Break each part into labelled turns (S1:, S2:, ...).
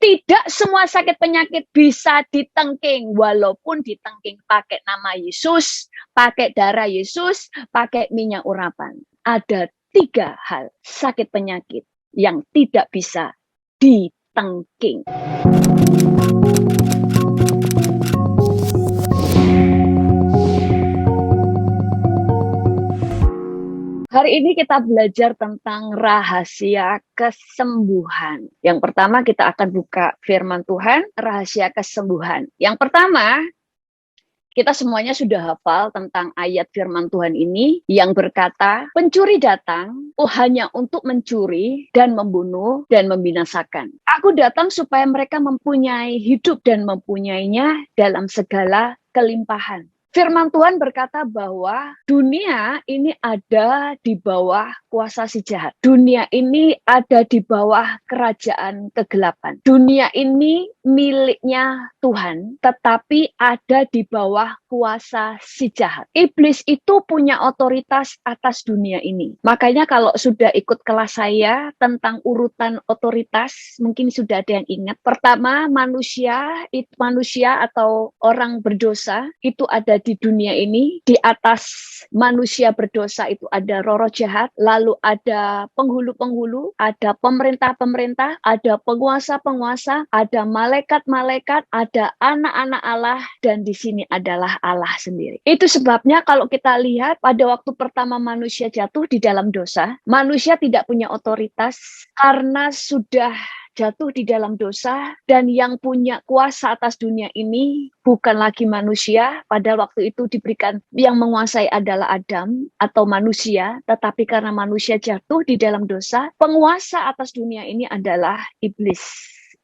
S1: Tidak semua sakit penyakit bisa ditengking, walaupun ditengking pakai nama Yesus, pakai darah Yesus, pakai minyak urapan. Ada 3 hal sakit penyakit yang tidak bisa ditengking. Hari ini kita belajar tentang rahasia kesembuhan. Yang pertama kita akan buka firman Tuhan, rahasia kesembuhan. Yang pertama, kita semuanya sudah hafal tentang ayat firman Tuhan ini yang berkata, pencuri datang hanya untuk mencuri dan membunuh dan membinasakan. Aku datang supaya mereka mempunyai hidup dan mempunyainya dalam segala kelimpahan. Firman Tuhan berkata bahwa dunia ini ada di bawah kuasa si jahat. Dunia ini ada di bawah kerajaan kegelapan. Dunia ini miliknya Tuhan, tetapi ada di bawah kuasa si jahat. Iblis itu punya otoritas atas dunia ini. Makanya kalau sudah ikut kelas saya tentang urutan otoritas, mungkin sudah ada yang ingat. Pertama, manusia atau orang berdosa itu ada di dunia ini. Di atas manusia berdosa itu ada roh-roh jahat, lalu ada penghulu-penghulu, ada pemerintah-pemerintah, ada penguasa-penguasa, ada malaikat-malaikat, ada anak-anak Allah, dan di sini adalah Allah sendiri. Itu sebabnya kalau kita lihat pada waktu pertama manusia jatuh di dalam dosa, manusia tidak punya otoritas karena sudah jatuh di dalam dosa, dan yang punya kuasa atas dunia ini bukan lagi manusia. Pada waktu itu diberikan yang menguasai adalah Adam atau manusia, tetapi karena manusia jatuh di dalam dosa, penguasa atas dunia ini adalah iblis.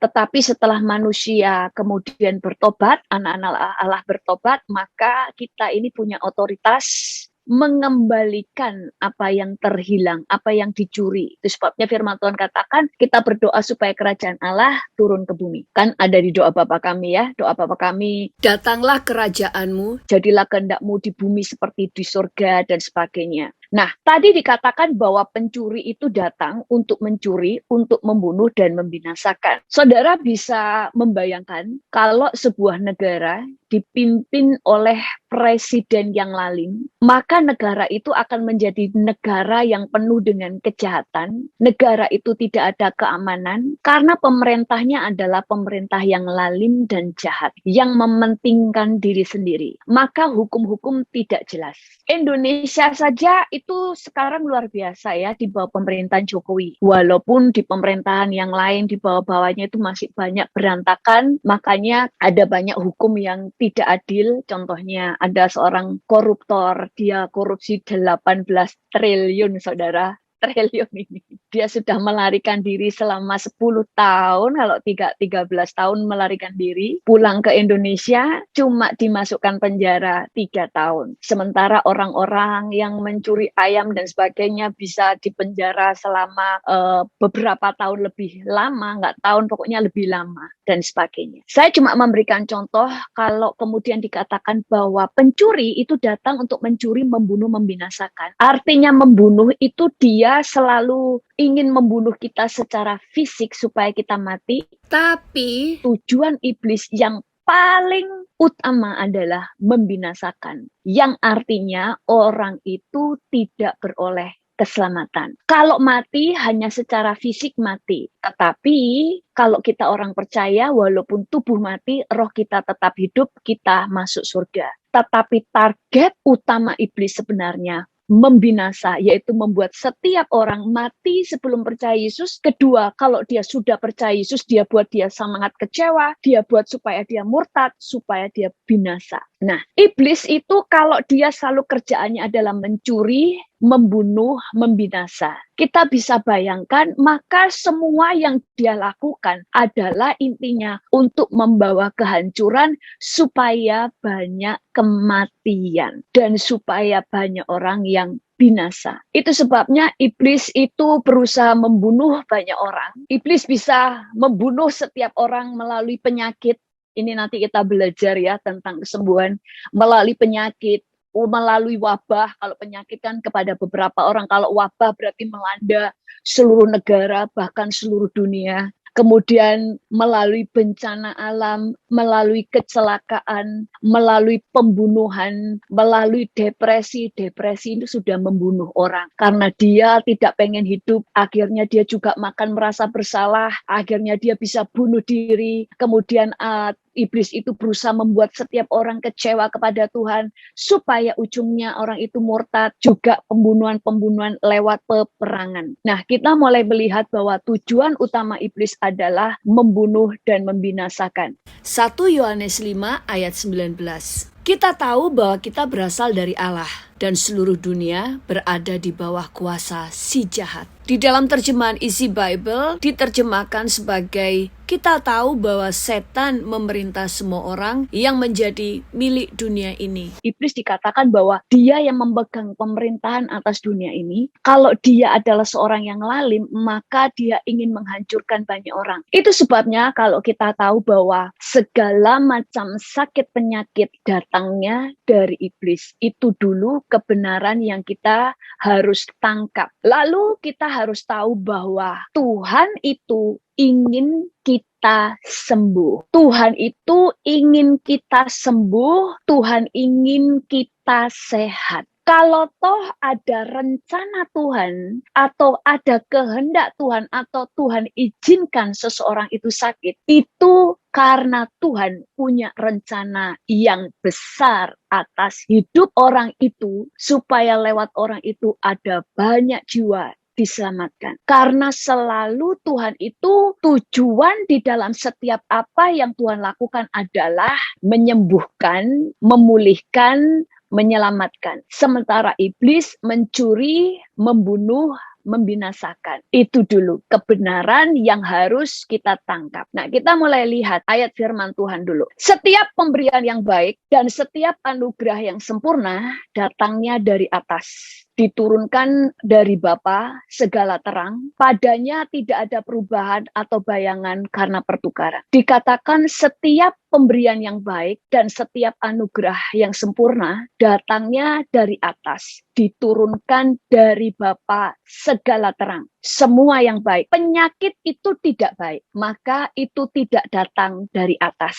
S1: Tetapi setelah manusia kemudian bertobat, anak-anak Allah bertobat, maka kita ini punya otoritas mengembalikan apa yang terhilang, apa yang dicuri. Itu sebabnya firman Tuhan katakan, kita berdoa supaya kerajaan Allah turun ke bumi. Kan ada di doa Bapa kami ya, doa Bapa kami, datanglah kerajaanmu, jadilah kehendakmu di bumi seperti di surga, dan sebagainya. Nah, tadi dikatakan bahwa pencuri itu datang untuk mencuri, untuk membunuh dan membinasakan. Saudara bisa membayangkan kalau sebuah negara dipimpin oleh presiden yang lalim, maka negara itu akan menjadi negara yang penuh dengan kejahatan. Negara itu tidak ada keamanan karena pemerintahnya adalah pemerintah yang lalim dan jahat, yang mementingkan diri sendiri. Maka hukum-hukum tidak jelas. Indonesia saja itu sekarang luar biasa ya di bawah pemerintahan Jokowi. Walaupun di pemerintahan yang lain di bawah-bawahnya itu masih banyak berantakan, makanya ada banyak hukum yang tidak adil. Contohnya ada seorang koruptor, dia korupsi 18 triliun, saudara. Triliun ini. Dia sudah melarikan diri selama 10 tahun, kalau 13 tahun melarikan diri, pulang ke Indonesia, cuma dimasukkan penjara 3 tahun. Sementara orang-orang yang mencuri ayam dan sebagainya bisa dipenjara selama beberapa tahun lebih lama, nggak tahun, pokoknya lebih lama, dan sebagainya. Saya cuma memberikan contoh kalau kemudian dikatakan bahwa pencuri itu datang untuk mencuri, membunuh, membinasakan. Artinya membunuh itu dia selalu ingin membunuh kita secara fisik supaya kita mati. Tapi tujuan iblis yang paling utama adalah membinasakan. Yang artinya orang itu tidak beroleh keselamatan. Kalau mati hanya secara fisik mati. Tetapi kalau kita orang percaya, walaupun tubuh mati, roh kita tetap hidup, kita masuk surga. Tetapi target utama iblis sebenarnya membinasa, yaitu membuat setiap orang mati sebelum percaya Yesus. Kedua, kalau dia sudah percaya Yesus, dia buat dia sangat kecewa, dia buat supaya dia murtad, supaya dia binasa. Nah, iblis itu kalau dia selalu kerjaannya adalah mencuri, membunuh, membinasa. Kita bisa bayangkan, maka semua yang dia lakukan adalah intinya untuk membawa kehancuran supaya banyak kematian dan supaya banyak orang yang binasa. Itu sebabnya iblis itu berusaha membunuh banyak orang. Iblis bisa membunuh setiap orang melalui penyakit. Ini nanti kita belajar ya tentang kesembuhan melalui penyakit, melalui wabah. Kalau penyakit kan kepada beberapa orang, kalau wabah berarti melanda seluruh negara, bahkan seluruh dunia. kemudian melalui bencana alam, melalui kecelakaan, melalui pembunuhan, melalui depresi. Depresi itu sudah membunuh orang. Karena dia tidak pengen hidup, akhirnya dia juga makan merasa bersalah, akhirnya dia bisa bunuh diri, kemudian iblis itu berusaha membuat setiap orang kecewa kepada Tuhan, supaya ujungnya orang itu murtad, juga pembunuhan-pembunuhan lewat peperangan. Nah, kita mulai melihat bahwa tujuan utama iblis adalah membunuh dan membinasakan. 1 Yohanes 5 ayat 19. Kita tahu bahwa kita berasal dari Allah dan seluruh dunia berada di bawah kuasa si jahat. Di dalam terjemahan Isi Bible diterjemahkan sebagai kita tahu bahwa setan memerintah semua orang yang menjadi milik dunia ini. Iblis dikatakan bahwa dia yang memegang pemerintahan atas dunia ini. Kalau dia adalah seorang yang lalim, maka dia ingin menghancurkan banyak orang. Itu sebabnya kalau kita tahu bahwa segala macam sakit penyakit datangnya dari iblis. Itu dulu kebenaran yang kita harus tangkap. Lalu kita harus tahu bahwa Tuhan itu ingin kita sembuh. Tuhan itu ingin kita sembuh. Tuhan ingin kita sehat. Kalau toh ada rencana Tuhan atau ada kehendak Tuhan atau Tuhan izinkan seseorang itu sakit, itu karena Tuhan punya rencana yang besar atas hidup orang itu, supaya lewat orang itu ada banyak jiwa diselamatkan. Karena selalu Tuhan itu tujuan di dalam setiap apa yang Tuhan lakukan adalah menyembuhkan, memulihkan, menyelamatkan. Sementara iblis mencuri, membunuh, membinasakan. Itu dulu kebenaran yang harus kita tangkap. Nah, kita mulai lihat ayat firman Tuhan dulu. Setiap pemberian yang baik dan setiap anugerah yang sempurna datangnya dari atas, diturunkan dari Bapa segala terang, padanya tidak ada perubahan atau bayangan karena pertukaran. Dikatakan setiap pemberian yang baik dan setiap anugerah yang sempurna datangnya dari atas, diturunkan dari Bapa segala terang. Semua yang baik. Penyakit itu tidak baik, maka itu tidak datang dari atas.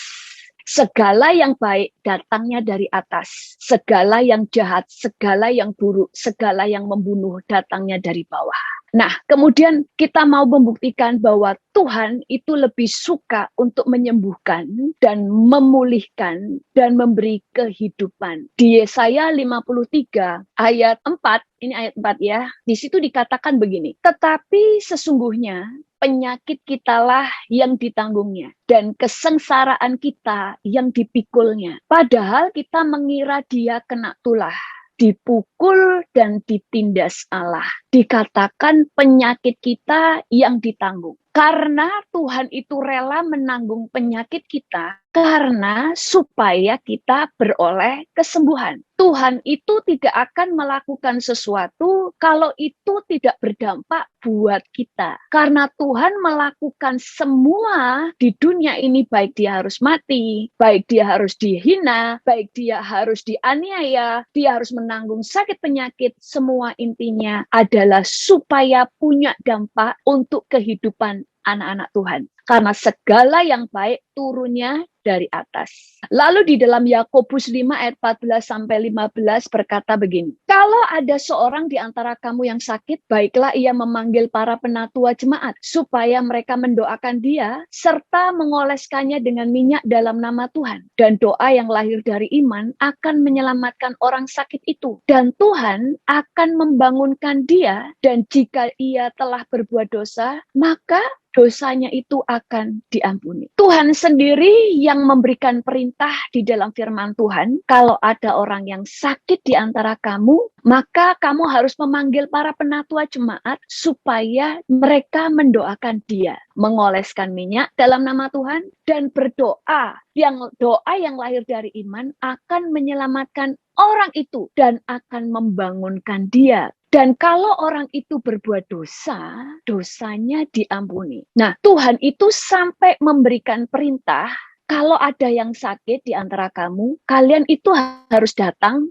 S1: Segala yang baik datangnya dari atas. Segala yang jahat, segala yang buruk, segala yang membunuh datangnya dari bawah. Nah, kemudian kita mau membuktikan bahwa Tuhan itu lebih suka untuk menyembuhkan dan memulihkan dan memberi kehidupan. Di Yesaya 53 ayat 4, ini ayat 4 ya, di situ dikatakan begini, tetapi sesungguhnya penyakit kitalah yang ditanggungnya dan kesengsaraan kita yang dipikulnya. Padahal kita mengira dia kena tulah, dipukul dan ditindas Allah. Dikatakan penyakit kita yang ditanggung. Karena Tuhan itu rela menanggung penyakit kita, karena supaya kita beroleh kesembuhan. Tuhan itu tidak akan melakukan sesuatu kalau itu tidak berdampak buat kita. Karena Tuhan melakukan semua di dunia ini, baik dia harus mati, baik dia harus dihina, baik dia harus dianiaya, dia harus menanggung sakit penyakit, semua intinya adalah supaya punya dampak untuk kehidupan anak-anak Tuhan. Karena segala yang baik turunnya dari atas. Lalu di dalam Yakobus 5 ayat 14 sampai 15 berkata begini. Kalau ada seorang di antara kamu yang sakit, baiklah ia memanggil para penatua jemaat supaya mereka mendoakan dia serta mengoleskannya dengan minyak dalam nama Tuhan. Dan doa yang lahir dari iman akan menyelamatkan orang sakit itu. Dan Tuhan akan membangunkan dia, dan jika ia telah berbuat dosa, maka dosanya itu akan diampuni. Tuhan sendiri yang memberikan perintah di dalam firman Tuhan, kalau ada orang yang sakit di antara kamu, maka kamu harus memanggil para penatua jemaat supaya mereka mendoakan dia, mengoleskan minyak dalam nama Tuhan dan berdoa. Yang doa yang lahir dari iman akan menyelamatkan orang itu dan akan membangunkan dia. Dan kalau orang itu berbuat dosa, dosanya diampuni. Nah, Tuhan itu sampai memberikan perintah Kalau ada yang sakit di antara kamu, kalian itu harus datang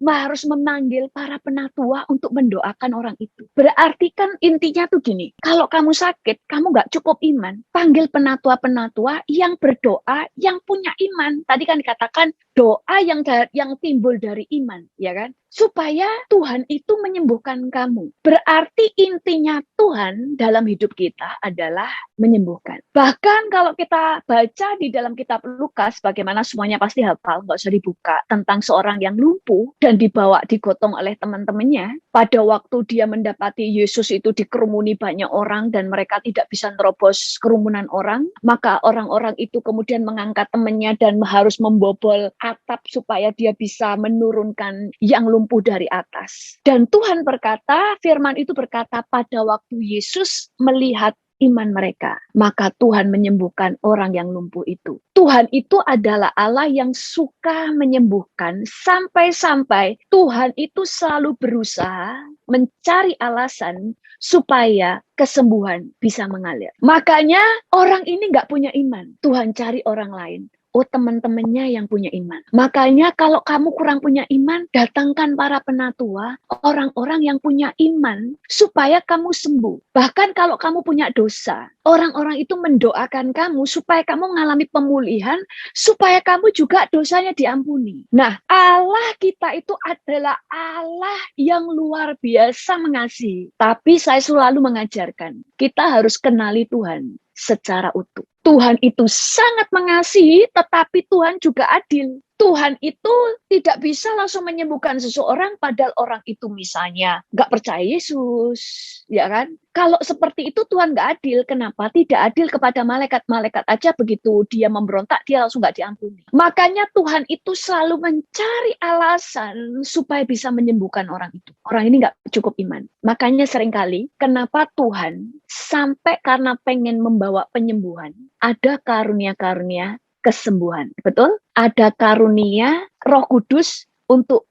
S1: harus memanggil para penatua untuk mendoakan orang itu. Berarti kan intinya tuh gini, kalau kamu sakit, kamu nggak cukup iman, panggil penatua-penatua yang berdoa, yang punya iman. Tadi kan dikatakan doa yang timbul dari iman, ya kan? Supaya Tuhan itu menyembuhkan kamu. Berarti intinya Tuhan dalam hidup kita adalah menyembuhkan. Bahkan kalau kita baca di dalam kitab Lukas, bagaimana semuanya pasti hafal, nggak usah dibuka, tentang seorang yang lumpuh dan dibawa digotong oleh teman-temannya. Pada waktu dia mendapati Yesus itu dikerumuni banyak orang dan mereka tidak bisa terobos kerumunan orang, maka orang-orang itu kemudian mengangkat temannya dan harus membobol atap supaya dia bisa menurunkan yang lumpuh dari atas. Dan Tuhan berkata, firman itu berkata, pada waktu Yesus melihat iman mereka, maka Tuhan menyembuhkan orang yang lumpuh itu. Tuhan itu adalah Allah yang suka menyembuhkan, sampai-sampai Tuhan itu selalu berusaha mencari alasan supaya kesembuhan bisa mengalir. Makanya orang ini nggak punya iman, Tuhan cari orang lain. Oh, teman-temannya yang punya iman. Makanya kalau kamu kurang punya iman, datangkan para penatua, orang-orang yang punya iman, supaya kamu sembuh. Bahkan kalau kamu punya dosa, orang-orang itu mendoakan kamu supaya kamu mengalami pemulihan, supaya kamu juga dosanya diampuni. Nah, Allah kita itu adalah Allah yang luar biasa mengasihi. Tapi saya selalu mengajarkan, kita harus kenali Tuhan secara utuh. Tuhan itu sangat mengasihi, tetapi Tuhan juga adil. Tuhan itu tidak bisa langsung menyembuhkan seseorang padahal orang itu misalnya nggak percaya Yesus, ya kan? Kalau seperti itu Tuhan nggak adil. Kenapa? Tidak adil kepada malaikat-malaikat aja begitu dia memberontak, dia langsung nggak diampuni. Makanya Tuhan itu selalu mencari alasan supaya bisa menyembuhkan orang itu. Orang ini nggak cukup iman. Makanya seringkali kenapa Tuhan sampai karena pengen membawa penyembuhan, ada karunia-karunia kesembuhan. Betul? Ada karunia Roh Kudus untuk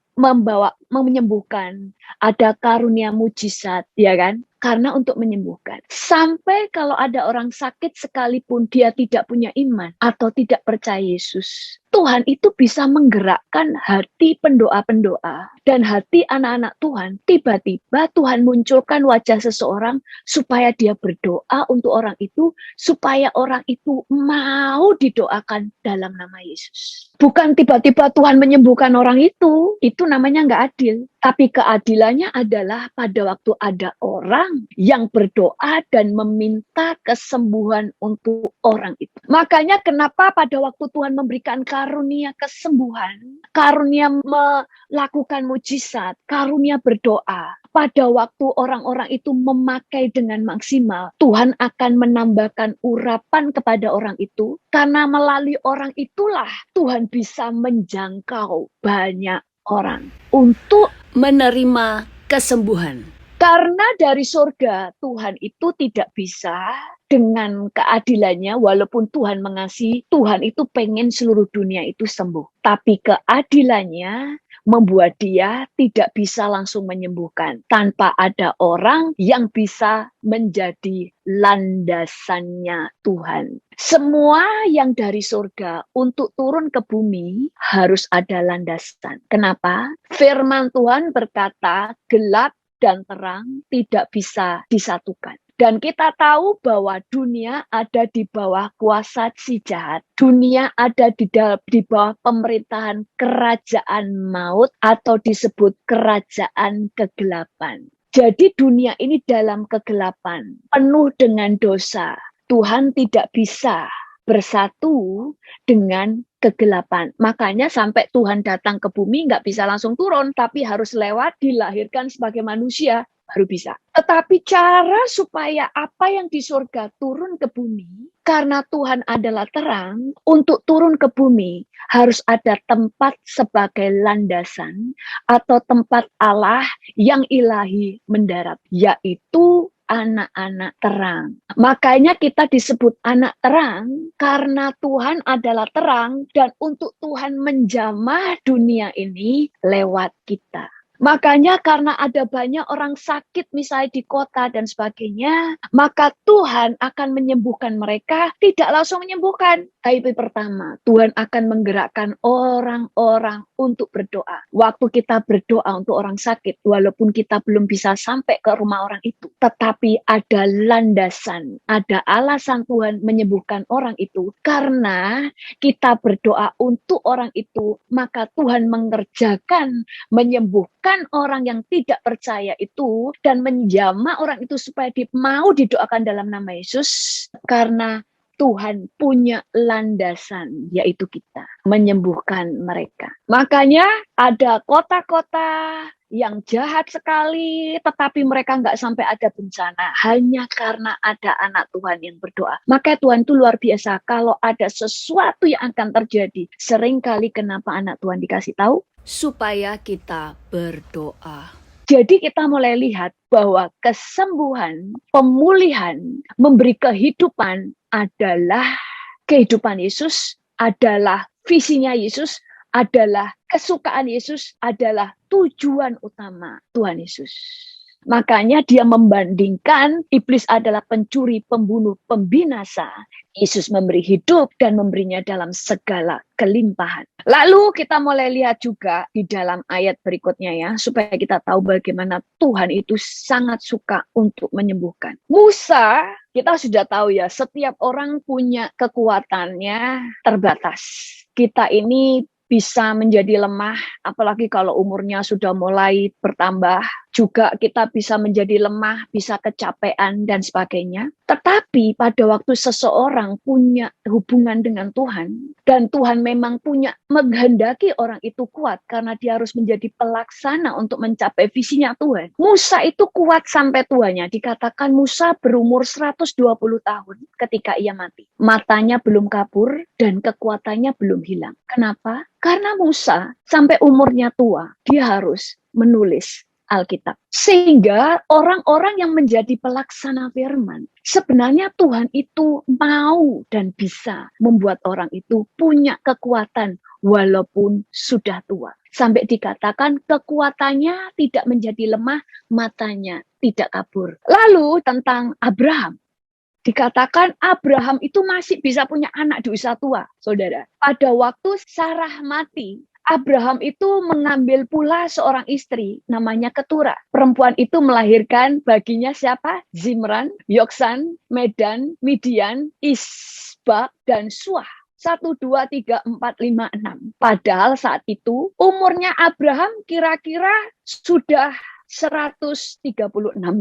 S1: menyembuhkan. Ada karunia mujizat, ya kan? Karena untuk menyembuhkan. Sampai kalau ada orang sakit sekalipun dia tidak punya iman atau tidak percaya Yesus, Tuhan itu bisa menggerakkan hati pendoa-pendoa dan hati anak-anak Tuhan. Tiba-tiba Tuhan munculkan wajah seseorang supaya dia berdoa untuk orang itu, supaya orang itu mau didoakan dalam nama Yesus. Bukan tiba-tiba Tuhan menyembuhkan orang itu namanya nggak adil. Tapi keadilannya adalah pada waktu ada orang yang berdoa dan meminta kesembuhan untuk orang itu. Makanya kenapa pada waktu Tuhan memberikan karunia kesembuhan, karunia melakukan mujizat, karunia berdoa, pada waktu orang-orang itu memakai dengan maksimal, Tuhan akan menambahkan urapan kepada orang itu, karena melalui orang itulah Tuhan bisa menjangkau banyak orang untuk menerima kesembuhan. Karena dari surga Tuhan itu tidak bisa dengan keadilannya, walaupun Tuhan mengasihi, Tuhan itu pengen seluruh dunia itu sembuh. Tapi keadilannya membuat dia tidak bisa langsung menyembuhkan tanpa ada orang yang bisa menjadi landasannya Tuhan. Semua yang dari surga untuk turun ke bumi harus ada landasan. Kenapa? Firman Tuhan berkata, gelap dan terang tidak bisa disatukan. Dan kita tahu bahwa dunia ada di bawah kuasa si jahat. Dunia ada di bawah pemerintahan kerajaan maut atau disebut kerajaan kegelapan. Jadi dunia ini dalam kegelapan, penuh dengan dosa. Tuhan tidak bisa bersatu dengan kegelapan. Makanya sampai Tuhan datang ke bumi nggak bisa langsung turun, tapi harus lewat dilahirkan sebagai manusia. Baru bisa. Tetapi cara supaya apa yang di surga turun ke bumi, karena Tuhan adalah terang, untuk turun ke bumi harus ada tempat sebagai landasan atau tempat Allah yang ilahi mendarat, yaitu anak-anak terang. Makanya kita disebut anak terang karena Tuhan adalah terang dan untuk Tuhan menjamah dunia ini lewat kita. Makanya karena ada banyak orang sakit misalnya di kota dan sebagainya, maka Tuhan akan menyembuhkan mereka, tidak langsung menyembuhkan. Tapi pertama, Tuhan akan menggerakkan orang-orang untuk berdoa. Waktu kita berdoa untuk orang sakit, walaupun kita belum bisa sampai ke rumah orang itu, tetapi ada landasan, ada alasan Tuhan menyembuhkan orang itu. Karena kita berdoa untuk orang itu, maka Tuhan mengerjakan menyembuhkan orang yang tidak percaya itu dan menjamah orang itu supaya mau didoakan dalam nama Yesus, karena Tuhan punya landasan, yaitu kita menyembuhkan mereka. Makanya ada kota-kota yang jahat sekali, tetapi mereka nggak sampai ada bencana, hanya karena ada anak Tuhan yang berdoa. Maka Tuhan itu luar biasa. Kalau ada sesuatu yang akan terjadi, seringkali kenapa anak Tuhan dikasih tahu? Supaya kita berdoa. Jadi kita mulai lihat bahwa kesembuhan, pemulihan, memberi kehidupan adalah kehidupan Yesus, adalah visinya Yesus, adalah kesukaan Yesus, adalah tujuan utama Tuhan Yesus. Makanya dia membandingkan iblis adalah pencuri, pembunuh, pembinasa. Yesus memberi hidup dan memberinya dalam segala kelimpahan. Lalu kita mulai lihat juga di dalam ayat berikutnya ya, supaya kita tahu bagaimana Tuhan itu sangat suka untuk menyembuhkan. Musa, kita sudah tahu ya, setiap orang punya kekuatannya terbatas. Kita ini bisa menjadi lemah, apalagi kalau umurnya sudah mulai bertambah. Juga kita bisa menjadi lemah, bisa kecapean dan sebagainya. Tetapi pada waktu seseorang punya hubungan dengan Tuhan, dan Tuhan memang punya menghendaki orang itu kuat, karena dia harus menjadi pelaksana untuk mencapai visinya Tuhan. Musa itu kuat sampai tuanya. Dikatakan Musa berumur 120 tahun ketika ia mati. Matanya belum kabur dan kekuatannya belum hilang. Kenapa? Karena Musa sampai umurnya tua, dia harus menulis Alkitab. Sehingga orang-orang yang menjadi pelaksana firman, sebenarnya Tuhan itu mau dan bisa membuat orang itu punya kekuatan walaupun sudah tua. Sampai dikatakan kekuatannya tidak menjadi lemah, matanya tidak kabur. Lalu tentang Abraham. Dikatakan Abraham itu masih bisa punya anak di usia tua, saudara. Pada waktu Sarah mati, Abraham itu mengambil pula seorang istri, namanya Ketura. Perempuan itu melahirkan baginya siapa? Zimran, Yoksan, Medan, Midian, Isbak, dan Suah. 1, 2, 3, 4, 5, 6. Padahal saat itu umurnya Abraham kira-kira sudah 136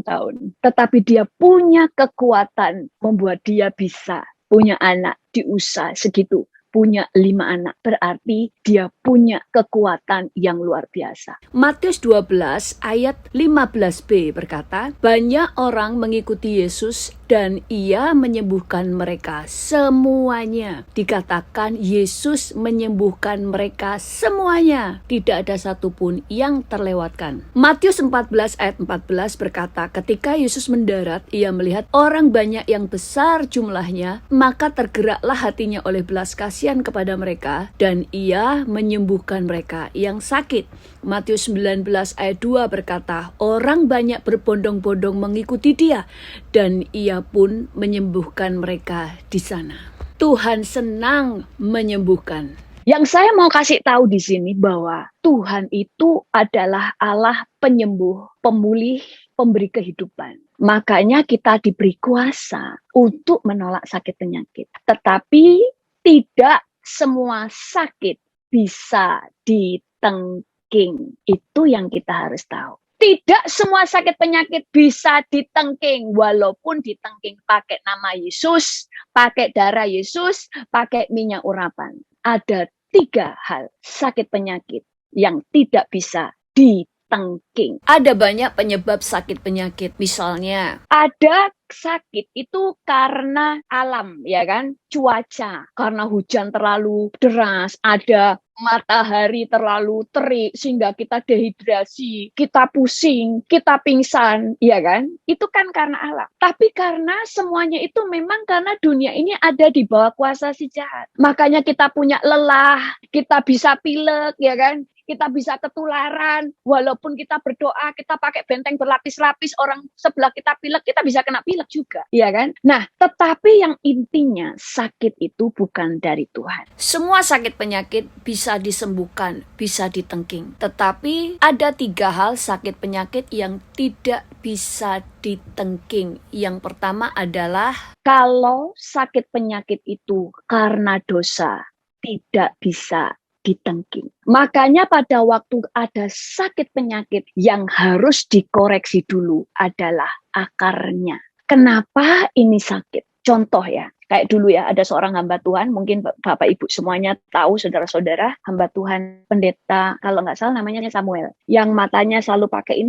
S1: tahun. Tetapi dia punya kekuatan membuat dia bisa punya anak di usia segitu. Punya 5 anak. Berarti dia punya kekuatan yang luar biasa. Matius 12 ayat 15b berkata, banyak orang mengikuti Yesus dan ia menyembuhkan mereka semuanya. Dikatakan Yesus menyembuhkan mereka semuanya. Tidak ada satupun yang terlewatkan. Matius 14 ayat 14 berkata, ketika Yesus mendarat, ia melihat orang banyak yang besar jumlahnya, maka tergeraklah hatinya oleh belas kasihan kepada mereka, dan ia menyembuhkan mereka yang sakit. Matius 19 ayat 2 berkata, orang banyak berbondong-bondong mengikuti dia, dan ia pun menyembuhkan mereka di sana. Tuhan senang menyembuhkan. Yang saya mau kasih tahu di sini bahwa Tuhan itu adalah Allah penyembuh, pemulih, pemberi kehidupan. Makanya kita diberi kuasa untuk menolak sakit penyakit. Tetapi tidak semua sakit bisa ditengking. Itu yang kita harus tahu. Tidak semua sakit penyakit bisa ditengking, walaupun ditengking pakai nama Yesus, pakai darah Yesus, pakai minyak urapan. Ada 3 hal sakit penyakit yang tidak bisa ditengking. Ada banyak penyebab sakit penyakit, misalnya ada sakit itu karena alam, ya kan? Cuaca, karena hujan terlalu deras, ada matahari terlalu terik sehingga kita dehidrasi, kita pusing, kita pingsan, ya kan? Itu kan karena alam. Tapi karena semuanya itu memang karena dunia ini ada di bawah kuasa si jahat. Makanya kita punya lelah, kita bisa pilek, ya kan? kita bisa ketularan. Walaupun kita berdoa, kita pakai benteng berlapis-lapis, orang sebelah kita pilek, kita bisa kena pilek juga, ya kan? Nah, tetapi yang intinya sakit itu bukan dari Tuhan. Semua sakit penyakit bisa disembuhkan, bisa ditengking. Tetapi ada 3 hal sakit penyakit yang tidak bisa ditengking. Yang pertama adalah kalau sakit penyakit itu karena dosa, tidak bisa ditengking. Makanya pada waktu ada sakit penyakit yang harus dikoreksi dulu adalah akarnya. Kenapa ini sakit? Contoh ya, kayak dulu ya, ada seorang hamba Tuhan, mungkin Bapak Ibu semuanya tahu, saudara-saudara, hamba Tuhan pendeta, kalau nggak salah namanya Samuel, yang matanya selalu pakai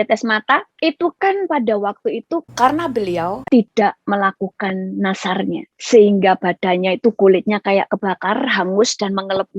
S1: tes mata, itu kan pada waktu itu karena beliau tidak melakukan nasarnya, sehingga badannya itu kulitnya kayak kebakar, hangus, dan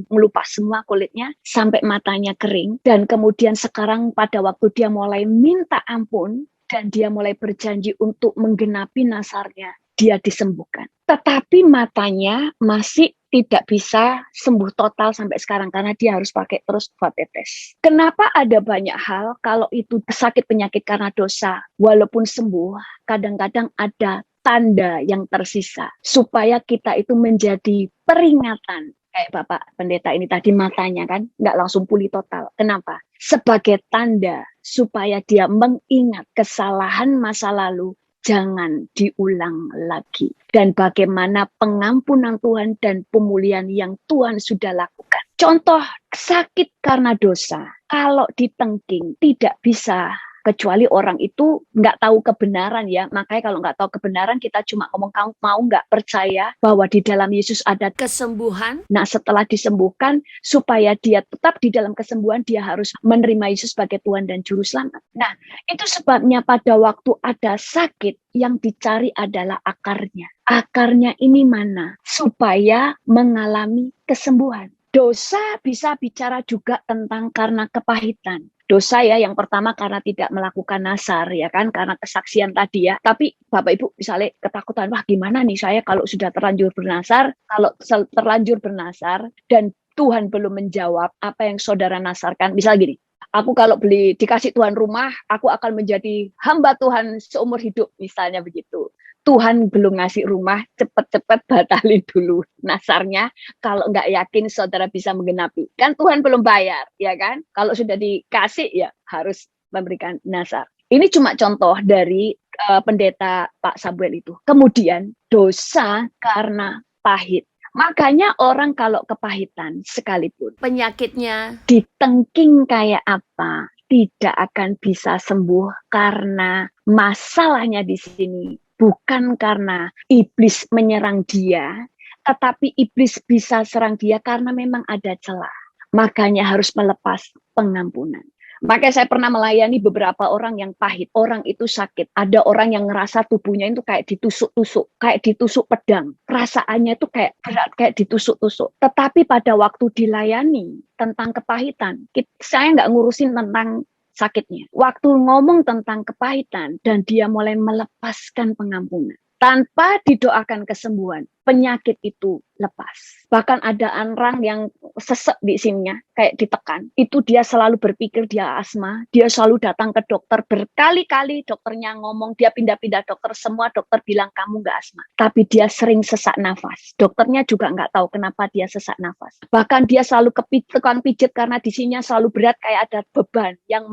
S1: melupas semua kulitnya, sampai matanya kering, dan kemudian sekarang pada waktu dia mulai minta ampun, dan dia mulai berjanji untuk menggenapi nasarnya, dia disembuhkan. Tetapi matanya masih tidak bisa sembuh total sampai sekarang karena dia harus pakai terus tetes. Kenapa ada banyak hal kalau itu sakit penyakit karena dosa, walaupun sembuh, kadang-kadang ada tanda yang tersisa supaya kita itu menjadi peringatan. Kayak Bapak Pendeta ini tadi matanya kan nggak langsung pulih total. Kenapa? Sebagai tanda supaya dia mengingat kesalahan masa lalu jangan diulang lagi. Dan bagaimana pengampunan Tuhan dan pemulihan yang Tuhan sudah lakukan. Contoh sakit karena dosa, kalau ditengking tidak bisa. Kecuali orang itu nggak tahu kebenaran ya. Makanya kalau nggak tahu kebenaran kita cuma ngomong, kamu mau nggak percaya bahwa di dalam Yesus ada kesembuhan. Nah setelah disembuhkan supaya dia tetap di dalam kesembuhan, dia harus menerima Yesus sebagai Tuhan dan Juru Selamat. Nah itu sebabnya pada waktu ada sakit yang dicari adalah akarnya. Akarnya ini mana? Supaya mengalami kesembuhan. Dosa bisa bicara juga tentang karena kepahitan. Dosa ya, yang pertama karena tidak melakukan nasar, ya kan, karena kesaksian tadi ya. Tapi Bapak Ibu misalnya ketakutan, wah gimana nih saya kalau sudah terlanjur bernasar, dan Tuhan belum menjawab apa yang saudara nasarkan. Misal gini, aku kalau dikasih Tuhan rumah, aku akan menjadi hamba Tuhan seumur hidup, misalnya begitu. Tuhan belum ngasih rumah, cepet-cepet batalin dulu nasarnya. Kalau nggak yakin saudara bisa menggenapi. Kan Tuhan belum bayar, ya kan? Kalau sudah dikasih, ya harus memberikan nasar. Ini cuma contoh dari pendeta Pak Samuel itu. Kemudian dosa karena pahit. Makanya orang kalau kepahitan sekalipun penyakitnya ditengking kayak apa, tidak akan bisa sembuh karena masalahnya di sini. Bukan karena iblis menyerang dia, tetapi iblis bisa serang dia karena memang ada celah. Makanya harus melepas pengampunan. Makanya saya pernah melayani beberapa orang yang pahit. Orang itu sakit. Ada orang yang ngerasa tubuhnya itu kayak ditusuk-tusuk. Kayak ditusuk pedang. Perasaannya itu kayak berat, kayak ditusuk-tusuk. Tetapi pada waktu dilayani tentang kepahitan, saya nggak ngurusin tentang sakitnya. Waktu ngomong tentang kepahitan dan dia mulai melepaskan pengampunan. Tanpa didoakan kesembuhan, penyakit itu lepas. Bahkan ada orang yang sesek di sininya, kayak ditekan. Itu dia selalu berpikir dia asma, dia selalu datang ke dokter berkali-kali, dokternya ngomong, dia pindah-pindah dokter, semua dokter bilang kamu nggak asma. Tapi dia sering sesak nafas. Dokternya juga nggak tahu kenapa dia sesak nafas. Bahkan dia selalu tukang pijit karena di sininya selalu berat, kayak ada beban yang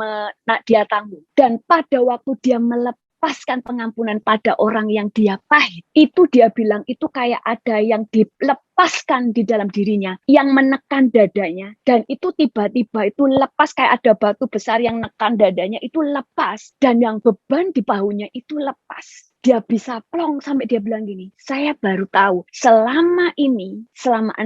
S1: dia tanggung. Dan pada waktu dia melepaskan pengampunan pada orang yang dia pahit, itu dia bilang itu kayak ada yang dilepaskan di dalam dirinya, yang menekan dadanya, dan itu tiba-tiba itu lepas, kayak ada batu besar yang menekan dadanya, itu lepas, dan yang beban di bahunya itu lepas. Dia bisa plong sampai dia bilang gini, saya baru tahu selama 16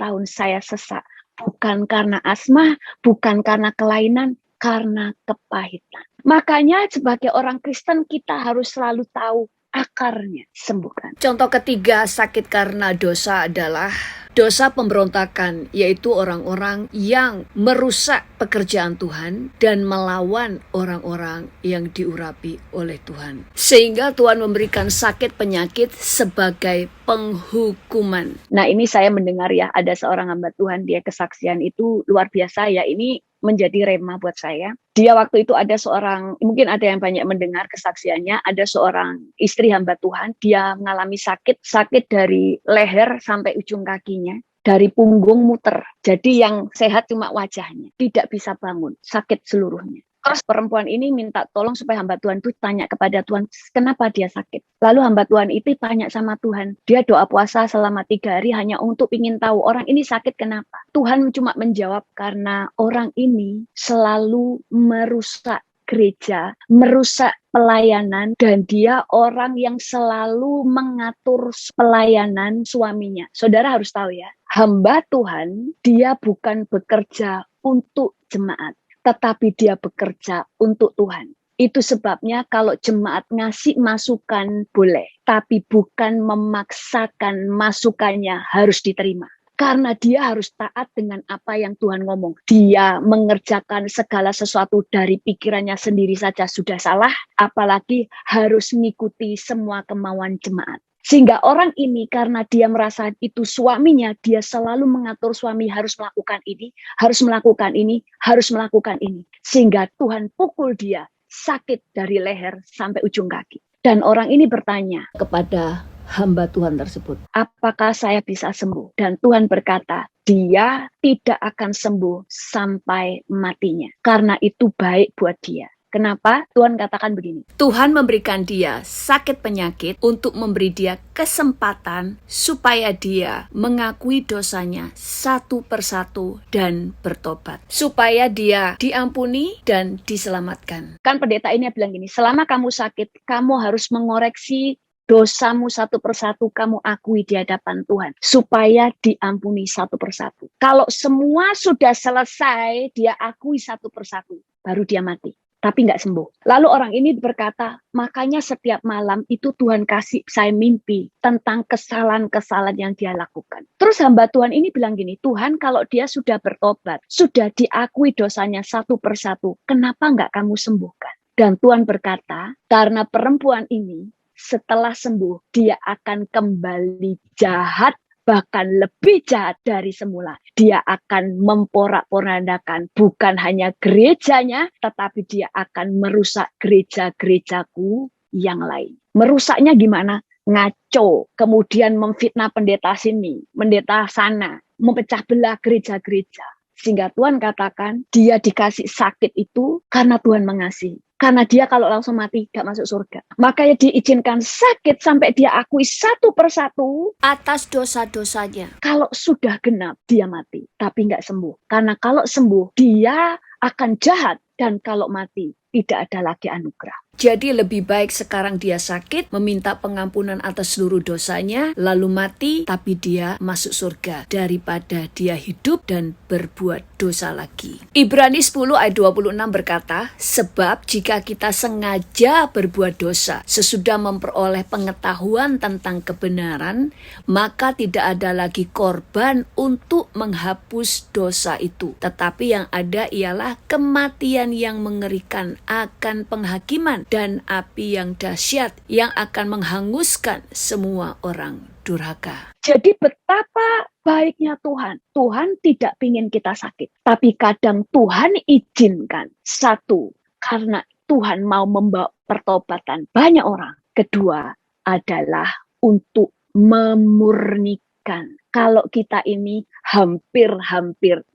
S1: tahun saya sesak, bukan karena asma, bukan karena kelainan, karena kepahitan. Makanya sebagai orang Kristen kita harus selalu tahu akarnya, sembuhkan. Contoh ketiga sakit karena dosa adalah
S2: Dosa pemberontakan, yaitu orang-orang yang merusak pekerjaan Tuhan dan melawan orang-orang yang diurapi oleh Tuhan. Sehingga Tuhan memberikan sakit penyakit sebagai penghukuman.
S1: Nah, ini saya mendengar ya, ada seorang hamba Tuhan, dia kesaksian itu luar biasa ya, ini menjadi rema buat saya. Dia waktu itu ada seorang, mungkin ada yang banyak mendengar kesaksiannya, ada seorang istri hamba Tuhan, dia mengalami sakit dari leher sampai ujung kakinya, dari punggung muter. Jadi yang sehat cuma wajahnya, tidak bisa bangun, sakit seluruhnya. Terus perempuan ini minta tolong supaya hamba Tuhan itu tanya kepada Tuhan, kenapa dia sakit. Lalu hamba Tuhan itu tanya sama Tuhan. Dia doa puasa selama 3 hari hanya untuk ingin tahu orang ini sakit kenapa. Tuhan cuma menjawab karena orang ini selalu merusak gereja, merusak pelayanan, dan dia orang yang selalu mengatur pelayanan suaminya. Saudara harus tahu ya, hamba Tuhan, dia bukan bekerja untuk jemaat, tetapi dia bekerja untuk Tuhan. Itu sebabnya kalau jemaat ngasih masukan boleh, tapi bukan memaksakan masukannya harus diterima. Karena dia harus taat dengan apa yang Tuhan ngomong. Dia mengerjakan segala sesuatu dari pikirannya sendiri saja sudah salah, apalagi harus mengikuti semua kemauan jemaat. Sehingga orang ini karena dia merasa itu suaminya, dia selalu mengatur suami harus melakukan ini, harus melakukan ini, harus melakukan ini. Sehingga Tuhan pukul dia sakit dari leher sampai ujung kaki. Dan orang ini bertanya kepada hamba Tuhan tersebut, apakah saya bisa sembuh? Dan Tuhan berkata, dia tidak akan sembuh sampai matinya. Karena itu baik buat dia. Kenapa? Tuhan katakan begini.
S2: Tuhan memberikan dia sakit penyakit untuk memberi dia kesempatan supaya dia mengakui dosanya satu persatu dan bertobat. Supaya dia diampuni dan diselamatkan.
S1: Kan pendeta ini bilang gini, selama kamu sakit, kamu harus mengoreksi dosamu satu persatu, kamu akui di hadapan Tuhan. Supaya diampuni satu persatu. Kalau semua sudah selesai, dia akui satu persatu, baru dia mati. Tapi nggak sembuh. Lalu orang ini berkata, makanya setiap malam itu Tuhan kasih saya mimpi tentang kesalahan-kesalahan yang dia lakukan. Terus hamba Tuhan ini bilang gini, Tuhan kalau dia sudah bertobat, sudah diakui dosanya satu persatu, kenapa nggak kamu sembuhkan? Dan Tuhan berkata, karena perempuan ini setelah sembuh, dia akan kembali jahat, bahkan lebih jahat dari semula. Dia akan memporak-porandakan bukan hanya gerejanya, tetapi dia akan merusak gereja-gerejaku yang lain. Merusaknya gimana? Ngaco, kemudian memfitnah pendeta sini, pendeta sana, memecah belah gereja-gereja. Sehingga Tuhan katakan, dia dikasih sakit itu karena Tuhan mengasihi. Karena dia kalau langsung mati, gak masuk surga. Makanya diizinkan sakit sampai dia akui satu persatu
S2: atas dosa-dosanya.
S1: Kalau sudah genap, dia mati. Tapi gak sembuh. Karena kalau sembuh, dia akan jahat. Dan kalau mati, tidak ada lagi anugerah.
S2: Jadi lebih baik sekarang dia sakit, meminta pengampunan atas seluruh dosanya, lalu mati, tapi dia masuk surga, daripada dia hidup dan berbuat dosa lagi. Ibrani 10 ayat 26 berkata, sebab jika kita sengaja berbuat dosa, sesudah memperoleh pengetahuan tentang kebenaran, maka tidak ada lagi korban untuk menghapus dosa itu. Tetapi yang ada ialah kematian yang mengerikan akan penghakiman, dan api yang dahsyat yang akan menghanguskan semua orang durhaka.
S1: Jadi betapa baiknya Tuhan. Tuhan tidak ingin kita sakit. Tapi kadang Tuhan izinkan. Satu, karena Tuhan mau membawa pertobatan banyak orang. Kedua, adalah untuk memurnikan. Kalau kita ini hampir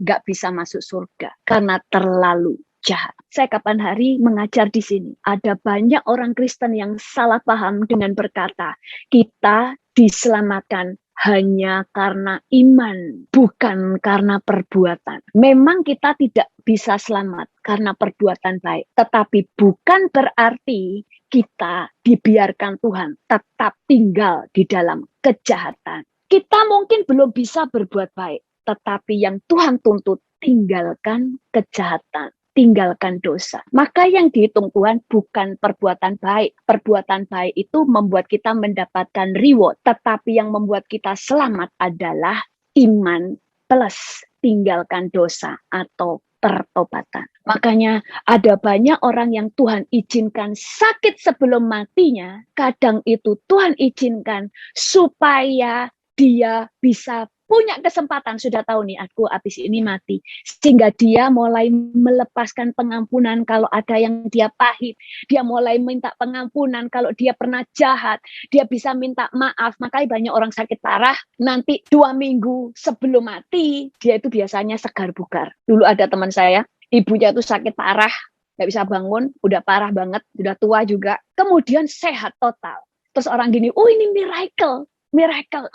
S1: gak bisa masuk surga. Karena terlalu jahat. Saya kapan hari mengajar di sini. Ada banyak orang Kristen yang salah paham dengan berkata, kita diselamatkan hanya karena iman, bukan karena perbuatan. Memang kita tidak bisa selamat karena perbuatan baik. Tetapi bukan berarti kita dibiarkan Tuhan tetap tinggal di dalam kejahatan. Kita mungkin belum bisa berbuat baik. Tetapi yang Tuhan tuntut, tinggalkan kejahatan. Tinggalkan dosa. Maka yang dihitung Tuhan bukan perbuatan baik. Perbuatan baik itu membuat kita mendapatkan reward. Tetapi yang membuat kita selamat adalah iman plus tinggalkan dosa atau pertobatan. Makanya ada banyak orang yang Tuhan izinkan sakit sebelum matinya. Kadang itu Tuhan izinkan supaya dia bisa punya kesempatan, sudah tahu nih aku habis ini mati. Sehingga dia mulai melepaskan pengampunan kalau ada yang dia pahit. Dia mulai minta pengampunan kalau dia pernah jahat. Dia bisa minta maaf. Makanya banyak orang sakit parah, nanti 2 minggu sebelum mati, dia itu biasanya segar bugar. Dulu ada teman saya, ibunya itu sakit parah, nggak bisa bangun, udah parah banget, udah tua juga. Kemudian sehat total. Terus orang gini, oh ini miracle,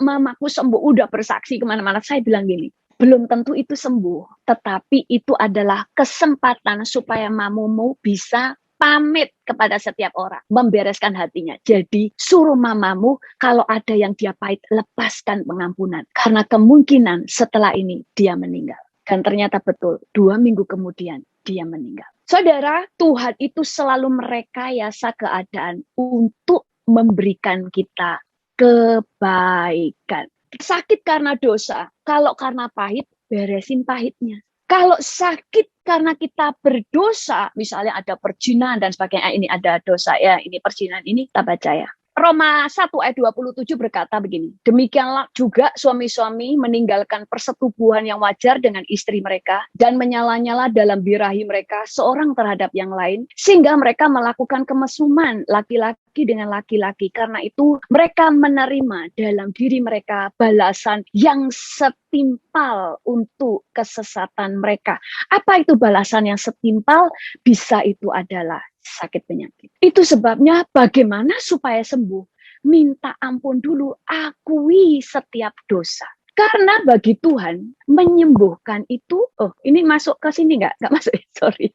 S1: mamaku sembuh, udah bersaksi kemana-mana. Saya bilang gini, belum tentu itu sembuh, tetapi itu adalah kesempatan supaya mamamu bisa pamit kepada setiap orang, membereskan hatinya. Jadi suruh mamamu kalau ada yang dia pahit, lepaskan pengampunan. Karena kemungkinan setelah ini dia meninggal. Dan ternyata betul, 2 minggu kemudian dia meninggal. Saudara, Tuhan itu selalu merekayasa keadaan untuk memberikan kita kebaikan. Sakit karena dosa, kalau karena pahit, beresin pahitnya. Kalau sakit karena kita berdosa, misalnya ada perzinahan dan sebagainya, ini ada dosa ya, ini perzinahan, ini kita baca ya. Roma 1 ayat 27 berkata begini, demikianlah juga suami-suami meninggalkan persetubuhan yang wajar dengan istri mereka dan menyala-nyala dalam birahi mereka seorang terhadap yang lain, sehingga mereka melakukan kemesuman laki-laki dengan laki-laki. Karena itu mereka menerima dalam diri mereka balasan yang setimpal untuk kesesatan mereka. Apa itu balasan yang setimpal? Bisa itu adalah sakit penyakit. Itu sebabnya bagaimana supaya sembuh? Minta ampun dulu, akui setiap dosa. Karena bagi Tuhan, menyembuhkan itu, oh ini masuk ke sini nggak? Nggak masuk, sorry.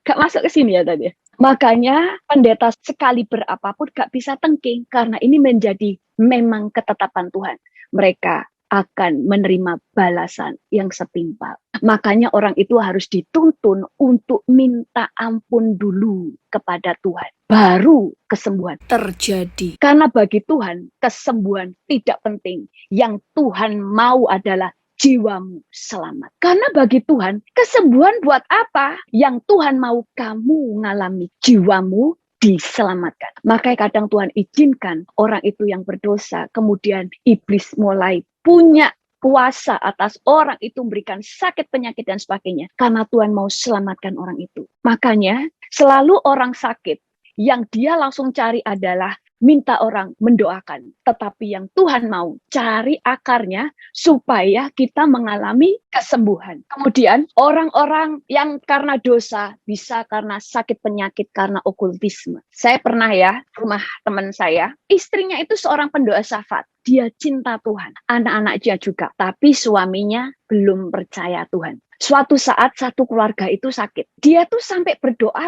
S1: Nggak masuk ke sini ya tadi. Makanya pendeta sekali berapapun nggak bisa tengking, karena ini menjadi memang ketetapan Tuhan. Mereka akan menerima balasan yang setimpal. Makanya orang itu harus dituntun untuk minta ampun dulu kepada Tuhan. Baru kesembuhan
S2: terjadi.
S1: Karena bagi Tuhan, kesembuhan tidak penting. Yang Tuhan mau adalah jiwamu selamat. Karena bagi Tuhan, kesembuhan buat apa? Yang Tuhan mau kamu mengalami jiwamu diselamatkan. Makanya kadang Tuhan izinkan orang itu yang berdosa, kemudian iblis mulai punya kuasa atas orang itu, memberikan sakit, penyakit, dan sebagainya. Karena Tuhan mau selamatkan orang itu. Makanya selalu orang sakit, yang dia langsung cari adalah minta orang mendoakan. Tetapi yang Tuhan mau cari akarnya supaya kita mengalami kesembuhan. Kemudian orang-orang yang karena dosa, bisa karena sakit penyakit, karena okultisme. Saya pernah ya, rumah teman saya, istrinya itu seorang pendoa syafat. Dia cinta Tuhan, anak-anaknya juga. Tapi suaminya belum percaya Tuhan. Suatu saat satu keluarga itu sakit. Dia tuh sampai berdoa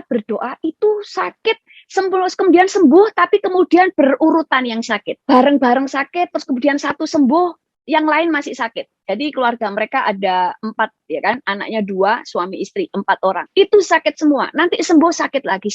S1: itu sakit. Kemudian sembuh, tapi kemudian berurutan yang sakit. Bareng-bareng sakit, terus kemudian satu sembuh, yang lain masih sakit. Jadi keluarga mereka ada 4, ya kan? Anaknya 2, suami istri, 4 orang. Itu sakit semua. Nanti sembuh sakit lagi.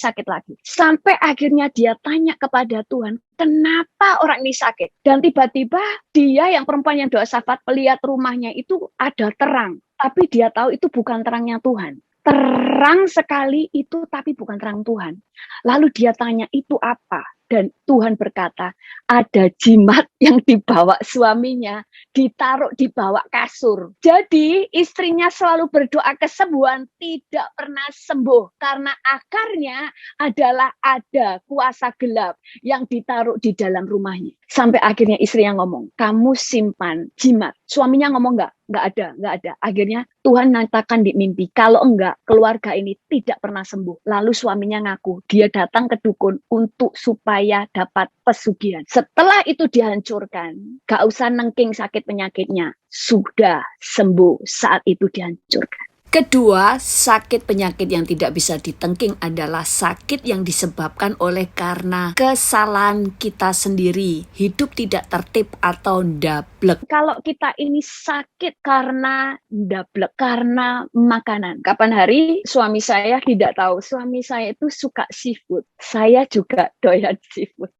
S1: Sampai akhirnya dia tanya kepada Tuhan, kenapa orang ini sakit? Dan tiba-tiba dia yang perempuan yang doa syafat melihat rumahnya itu ada terang. Tapi dia tahu itu bukan terangnya Tuhan. Terang sekali itu, tapi bukan terang Tuhan. Lalu dia tanya, itu apa? Dan Tuhan berkata, ada jimat yang dibawa suaminya, ditaruh di bawah kasur. Jadi istrinya selalu berdoa kesembuhan, tidak pernah sembuh. Karena akarnya adalah ada kuasa gelap yang ditaruh di dalam rumahnya. Sampai akhirnya istri yang ngomong, kamu simpan jimat. Suaminya ngomong nggak ada. Akhirnya Tuhan nyatakan di mimpi, kalau enggak, keluarga ini tidak pernah sembuh. Lalu suaminya ngaku, dia datang ke dukun untuk supaya dapat pesugihan. Setelah itu dihancurkan, gak usah nengking sakit penyakitnya, sudah sembuh saat itu dihancurkan.
S2: Kedua, sakit penyakit yang tidak bisa ditengking adalah sakit yang disebabkan oleh karena kesalahan kita sendiri, hidup tidak tertib atau ndablek.
S1: Kalau kita ini sakit karena ndablek, karena makanan. Kapan hari suami saya tidak tahu, suami saya itu suka seafood. Saya juga doyan seafood.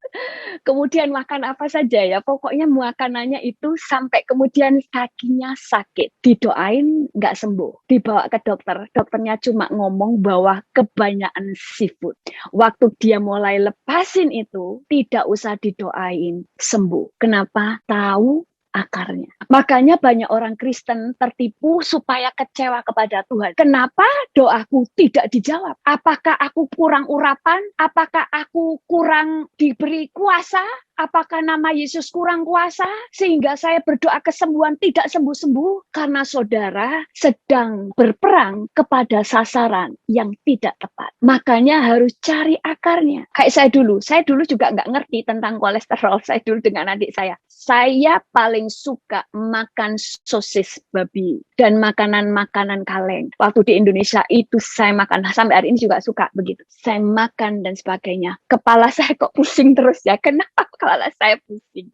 S1: Kemudian makan apa saja ya, pokoknya makanannya itu sampai kemudian kakinya sakit. Didoain nggak sembuh, dibawa ke dokter. Dokternya cuma ngomong bahwa kebanyakan seafood. Waktu dia mulai lepasin itu, tidak usah didoain, sembuh. Kenapa? Tahu akarnya. Makanya banyak orang Kristen tertipu supaya kecewa kepada Tuhan. Kenapa doaku tidak dijawab? Apakah aku kurang urapan? Apakah aku kurang diberi kuasa? Apakah nama Yesus kurang kuasa sehingga saya berdoa kesembuhan tidak sembuh-sembuh? Karena saudara sedang berperang kepada sasaran yang tidak tepat. Makanya harus cari akarnya. Kayak saya dulu juga nggak ngerti tentang kolesterol. Saya dulu dengan adik saya paling suka makan sosis babi dan makanan-makanan kaleng. Waktu di Indonesia itu saya makan, sampai hari ini juga suka begitu. Saya makan dan sebagainya. Kepala saya kok pusing terus ya. Kenapa kepala saya pusing?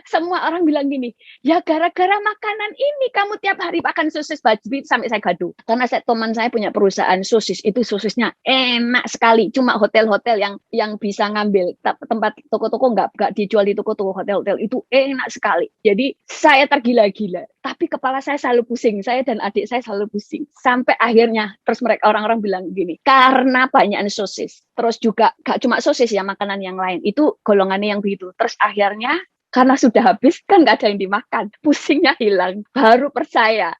S1: Semua orang bilang gini, ya gara-gara makanan ini kamu tiap hari makan sosis babi, sampai saya gaduh. Karena teman saya punya perusahaan sosis, itu sosisnya enak sekali. Cuma hotel-hotel yang bisa ngambil, tempat toko-toko nggak dijual di toko-toko, hotel-hotel itu enak sekali. Jadi saya tergila-gila. Tapi kepala saya selalu pusing, saya dan adik saya selalu pusing. Sampai akhirnya, terus mereka orang-orang bilang gini, karena banyak sosis. Terus juga gak cuma sosis ya, makanan yang lain. Itu golongannya yang begitu. Terus akhirnya, karena sudah habis, kan nggak ada yang dimakan. Pusingnya hilang. Baru percaya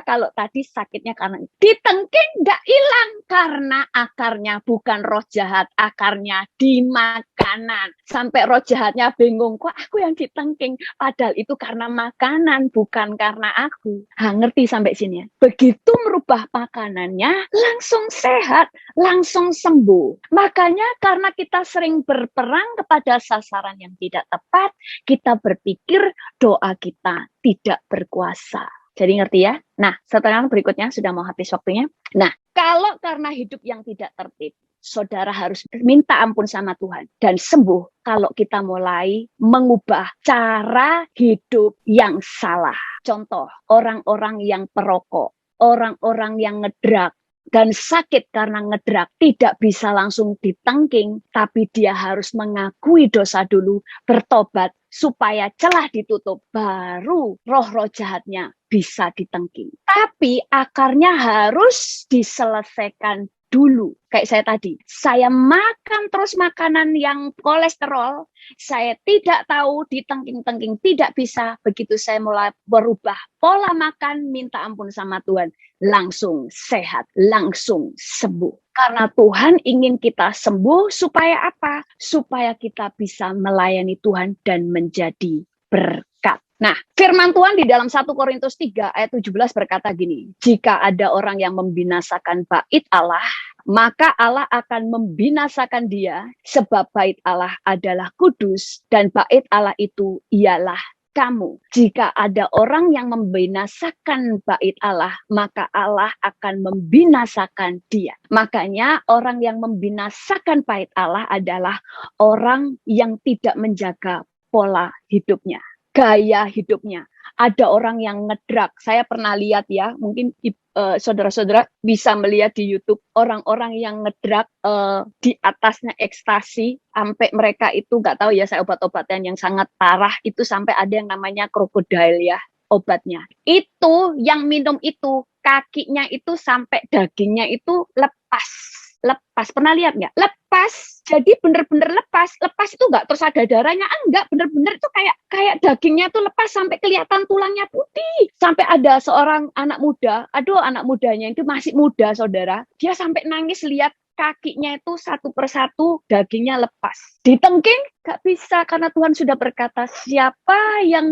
S1: kalau tadi sakitnya karena itu. Ditengking nggak hilang. Karena akarnya bukan roh jahat. Akarnya di makanan. Sampai roh jahatnya bingung. Kok aku yang ditengking? Padahal itu karena makanan, bukan karena aku. Ngerti sampai sini ya? Begitu merubah makanannya, langsung sehat, langsung sembuh. Makanya karena kita sering berperang kepada sasaran yang tidak tepat, kita berpikir doa kita tidak berkuasa. Jadi ngerti ya? Nah, setelah berikutnya sudah mau habis waktunya. Nah, kalau karena hidup yang tidak tertib, saudara harus minta ampun sama Tuhan dan sembuh kalau kita mulai mengubah cara hidup yang salah. Contoh, orang-orang yang perokok, orang-orang yang ngedrak, dan sakit karena ngedrak, tidak bisa langsung ditengking, tapi dia harus mengakui dosa dulu, bertobat, supaya celah ditutup, baru roh-roh jahatnya bisa ditengking. Tapi akarnya harus diselesaikan dulu. Kayak saya tadi, saya makan terus makanan yang kolesterol, saya tidak tahu ditengking-tengking, tidak bisa. Begitu saya mulai berubah pola makan, minta ampun sama Tuhan, langsung sehat, langsung sembuh. Karena Tuhan ingin kita sembuh supaya apa? Supaya kita bisa melayani Tuhan dan menjadi berkat. Nah, firman Tuhan di dalam 1 Korintus 3 ayat 17 berkata gini, jika ada orang yang membinasakan bait Allah, maka Allah akan membinasakan dia, sebab bait Allah adalah kudus, dan bait Allah itu ialah kamu. Jika ada orang yang membinasakan bait Allah, maka Allah akan membinasakan dia. Makanya orang yang membinasakan bait Allah adalah orang yang tidak menjaga pola hidupnya, gaya hidupnya. Ada orang yang ngedrak. Saya pernah lihat ya, mungkin saudara-saudara bisa melihat di YouTube orang-orang yang ngedrak, di atasnya ekstasi, sampai mereka itu nggak tahu ya, saya obat-obatan yang sangat parah itu sampai ada yang namanya krokodil ya obatnya. Itu yang minum itu kakinya itu sampai dagingnya itu lepas. Pernah lihat nggak? Lepas, jadi bener-bener lepas itu nggak terus ada darahnya, enggak, bener-bener itu kayak dagingnya tuh lepas sampai kelihatan tulangnya putih. Sampai ada seorang anak muda, anak mudanya itu masih muda saudara, dia sampai nangis lihat kakinya itu satu persatu dagingnya lepas. Ditengking nggak bisa, karena Tuhan sudah berkata, siapa yang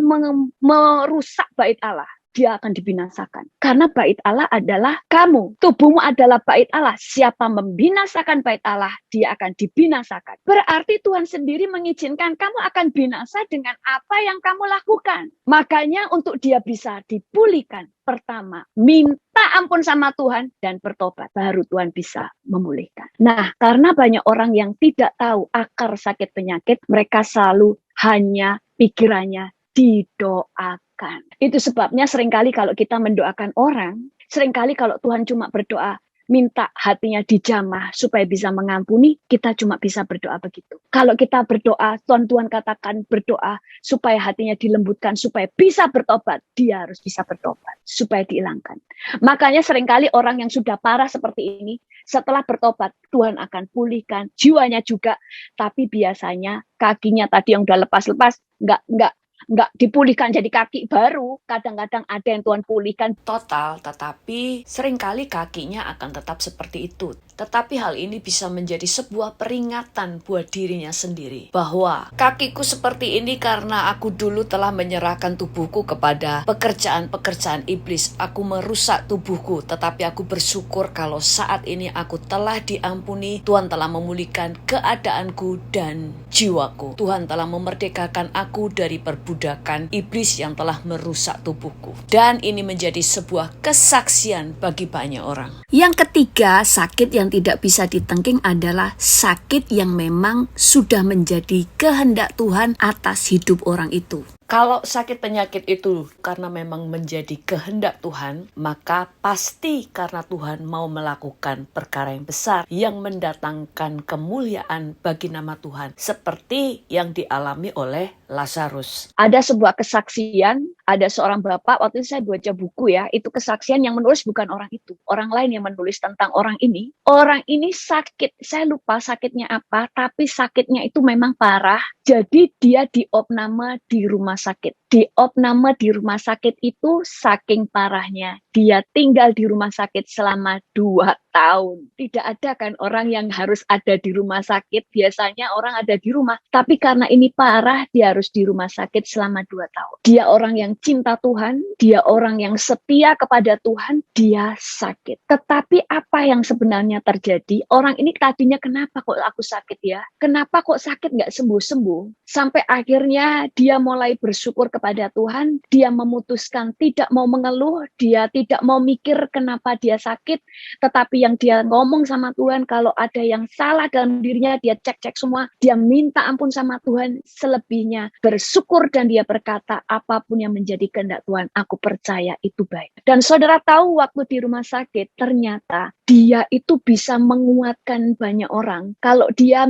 S1: merusak bait Allah, dia akan dibinasakan. Karena bait Allah adalah kamu. Tubuhmu adalah bait Allah. Siapa membinasakan bait Allah, dia akan dibinasakan. Berarti Tuhan sendiri mengizinkan kamu akan binasa dengan apa yang kamu lakukan. Makanya untuk dia bisa dipulihkan, pertama, minta ampun sama Tuhan dan bertobat. Baru Tuhan bisa memulihkan. Nah, karena banyak orang yang tidak tahu akar sakit penyakit, mereka selalu hanya pikirannya didoakan. Itu sebabnya seringkali kalau kita mendoakan orang, seringkali kalau Tuhan cuma berdoa, minta hatinya dijamah supaya bisa mengampuni, kita cuma bisa berdoa begitu. Kalau kita berdoa, Tuhan katakan berdoa supaya hatinya dilembutkan, supaya bisa bertobat, dia harus bisa bertobat, supaya dihilangkan. Makanya seringkali orang yang sudah parah seperti ini, setelah bertobat, Tuhan akan pulihkan jiwanya juga, tapi biasanya kakinya tadi yang udah lepas-lepas, nggak dipulihkan jadi kaki baru. Kadang-kadang ada yang Tuhan pulihkan
S2: total, tetapi seringkali kakinya akan tetap seperti itu. Tetapi hal ini bisa menjadi sebuah peringatan buat dirinya sendiri, bahwa kakiku seperti ini karena aku dulu telah menyerahkan tubuhku kepada pekerjaan-pekerjaan iblis. Aku merusak tubuhku, tetapi aku bersyukur kalau saat ini aku telah diampuni. Tuhan telah memulihkan keadaanku dan jiwaku. Tuhan telah memerdekakan aku dari perbudakan iblis yang telah merusak tubuhku. Dan ini menjadi sebuah kesaksian bagi banyak orang. Yang ketiga, sakit yang tidak bisa ditengking adalah sakit yang memang sudah menjadi kehendak Tuhan atas hidup orang itu. Kalau sakit penyakit itu karena memang menjadi kehendak Tuhan, maka pasti karena Tuhan mau melakukan perkara yang besar yang mendatangkan kemuliaan bagi nama Tuhan, seperti yang dialami oleh Lazarus.
S1: Ada sebuah kesaksian, ada seorang bapak, waktu itu saya baca buku ya, itu kesaksian yang menulis bukan orang itu, orang lain yang menulis tentang orang ini. Orang ini sakit, saya lupa sakitnya apa, tapi sakitnya itu memang parah. Jadi dia diopname di rumah sakit. Diopname di rumah sakit itu saking parahnya. Dia tinggal di rumah sakit selama 2 tahun. Tidak ada kan orang yang harus ada di rumah sakit. Biasanya orang ada di rumah. Tapi karena ini parah, dia harus di rumah sakit selama 2 tahun. Dia orang yang cinta Tuhan. Dia orang yang setia kepada Tuhan. Dia sakit. Tetapi apa yang sebenarnya terjadi? Orang ini tadinya kenapa kok aku sakit ya? Kenapa kok sakit nggak sembuh-sembuh? Sampai akhirnya dia mulai bersyukur kepada Tuhan. Dia memutuskan tidak mau mengeluh. Dia tidak mau mikir kenapa dia sakit. Tetapi yang dia ngomong sama Tuhan, kalau ada yang salah dalam dirinya, dia cek-cek semua. Dia minta ampun sama Tuhan. Selebihnya bersyukur dan dia berkata, apapun yang menjadi kehendak Tuhan, aku percaya itu baik. Dan saudara tahu waktu di rumah sakit, ternyata dia itu bisa menguatkan banyak orang. Kalau dia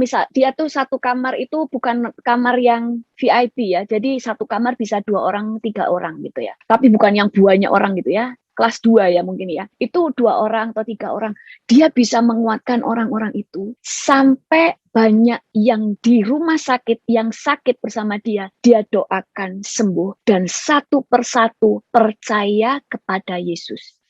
S1: tuh satu kamar itu bukan kamar yang VIP ya. Jadi satu kamar bisa 2 orang, 3 orang gitu ya. Tapi bukan yang banyak orang gitu ya. Kelas 2 ya mungkin ya. Itu 2 orang atau 3 orang. Dia bisa menguatkan orang-orang itu sampai banyak yang di rumah sakit yang sakit bersama dia doakan sembuh dan satu persatu percaya kepada Yesus.